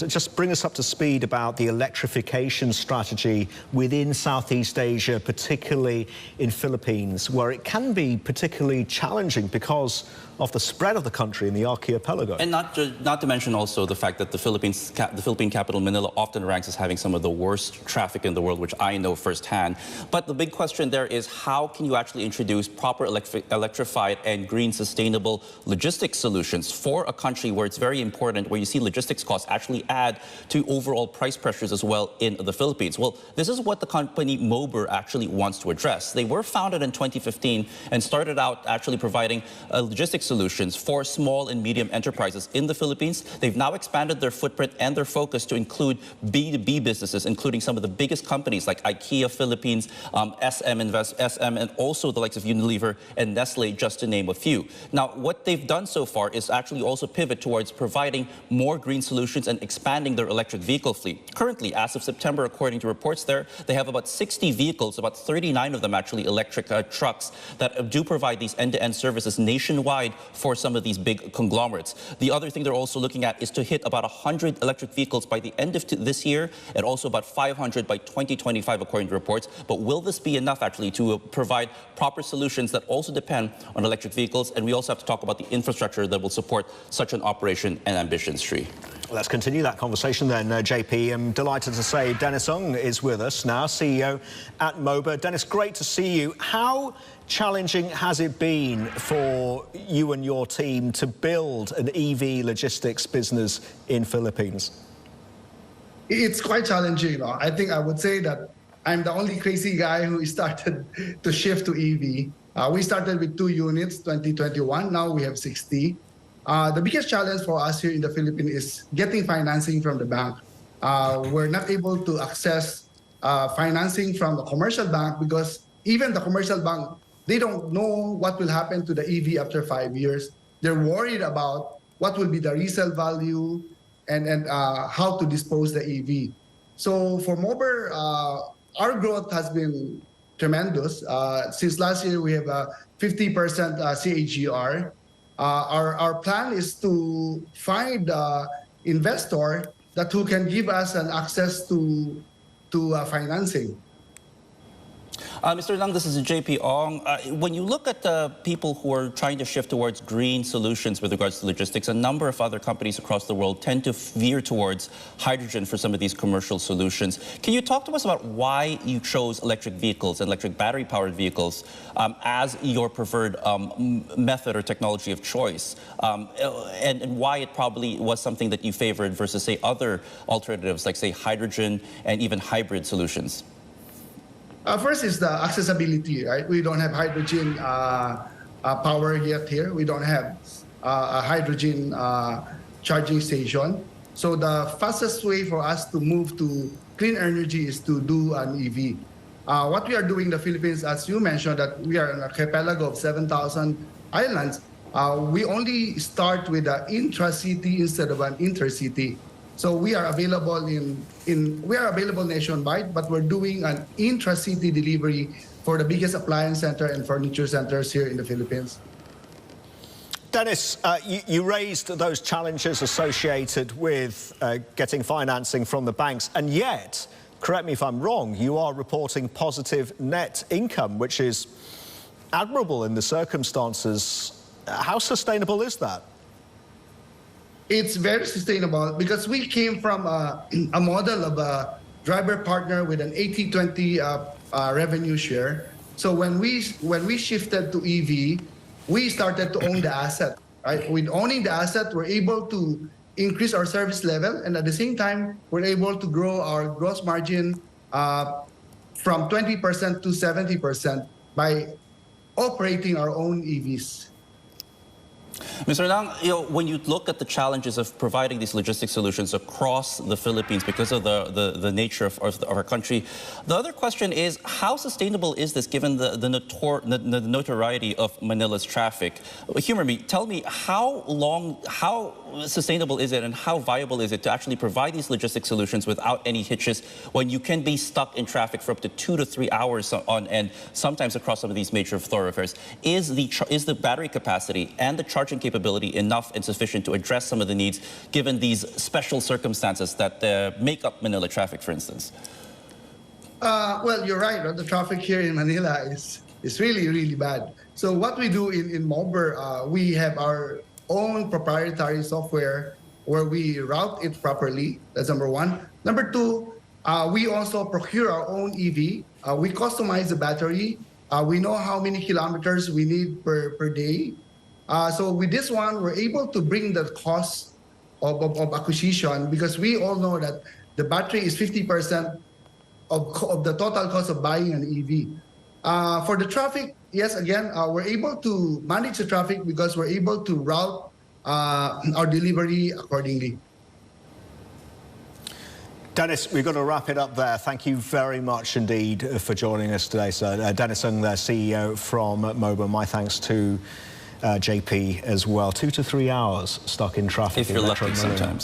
To just bring us up to speed about the electrification strategy within Southeast Asia, particularly in Philippines, where it can be particularly challenging because of the spread of the country in the archipelago. And not to mention also the fact that the Philippine capital, Manila, often ranks as having some of the worst traffic in the world, which I know firsthand. But the big question there is, how can you actually introduce proper electrified and green sustainable logistics solutions for a country where it's very important, where you see logistics costs actually add to overall price pressures as well in the Philippines? Well, this is what the company Mober actually wants to address. They were founded in 2015 and started out actually providing logistics solutions for small and medium enterprises in the Philippines. They've now expanded their footprint and their focus to include B2B businesses, including some of the biggest companies like IKEA Philippines, SM, and also the likes of Unilever and Nestle, just to name a few. Now, what they've done so far is actually also pivot towards providing more green solutions and expanding their electric vehicle fleet. Currently, as of September, according to reports there, they have about 60 vehicles, about 39 of them actually electric trucks that do provide these end-to-end services nationwide for some of these big conglomerates. The other thing they're also looking at is to hit about 100 electric vehicles by the end of this year, and also about 500 by 2025, according to reports. But will this be enough actually to provide proper solutions that also depend on electric vehicles? And we also have to talk about the infrastructure that will support such an operation and ambition, Sri. Let's continue that conversation then, JP. I'm delighted to say Dennis Ung is with us now, CEO at Mober. Dennis, great to see you. How challenging has it been for you and your team to build an EV logistics business in Philippines? It's quite challenging. I think I would say that I'm the only crazy guy who started to shift to EV. We started with 2 units, 2021. Now we have 60. The biggest challenge for us here in the Philippines is getting financing from the bank. We're not able to access financing from the commercial bank because even the commercial bank, they don't know what will happen to the EV after 5 years. They're worried about what will be the resale value and how to dispose the EV. So for Mober, our growth has been tremendous. Since last year, we have a 50% CAGR. Our plan is to find an investor who can give us an access to financing. Mr. Lang, this is JP Ong. When you look at the people who are trying to shift towards green solutions with regards to logistics, a number of other companies across the world tend to veer towards hydrogen for some of these commercial solutions. Can you talk to us about why you chose electric vehicles and electric battery-powered vehicles as your preferred method or technology of choice, and why it probably was something that you favored versus, say, other alternatives like, say, hydrogen and even hybrid solutions? First is the accessibility, right? We don't have hydrogen power yet here. We don't have a hydrogen charging station. So the fastest way for us to move to clean energy is to do an EV. What we are doing in the Philippines, as you mentioned, that we are an archipelago of 7,000 islands. We only start with an intra-city instead of an intercity. So we are available we are available nationwide, but we're doing an intra-city delivery for the biggest appliance center and furniture centers here in the Philippines. Dennis, you raised those challenges associated with getting financing from the banks, and yet, correct me if I'm wrong, you are reporting positive net income, which is admirable in the circumstances. How sustainable is that? It's very sustainable because we came from a model of a driver partner with an 80-20 revenue share. So when we shifted to EV, we started to own the asset. Right? With owning the asset, we're able to increase our service level, and at the same time, we're able to grow our gross margin from 20% to 70% by operating our own EVs. Mr. Lang, when you look at the challenges of providing these logistics solutions across the Philippines because of the nature of our country, the other question is, how sustainable is this given the notoriety of Manila's traffic? Humor me, tell me, how sustainable is it and how viable is it to actually provide these logistic solutions without any hitches when you can be stuck in traffic for up to 2 to 3 hours on end, sometimes across some of these major thoroughfares? Is the battery capacity and the charging capability enough and sufficient to address some of the needs given these special circumstances that make up Manila traffic, for instance? Well, you're right. The traffic here in Manila is really, really bad. So what we do in Mober, we have our own proprietary software where we route it properly. That's number one. Number two, we also procure our own EV. We customize the battery. We know how many kilometers we need per day. So with this one, we're able to bring the cost of acquisition, because we all know that the battery is 50% of the total cost of buying an EV. For the traffic, yes, again, we're able to manage the traffic because we're able to route our delivery accordingly. Dennis, we've got to wrap it up there. Thank you very much indeed for joining us today, sir. Dennis Ng, the CEO from Mober. My thanks to JP as well. 2 to 3 hours stuck in traffic. If you're lucky sometimes.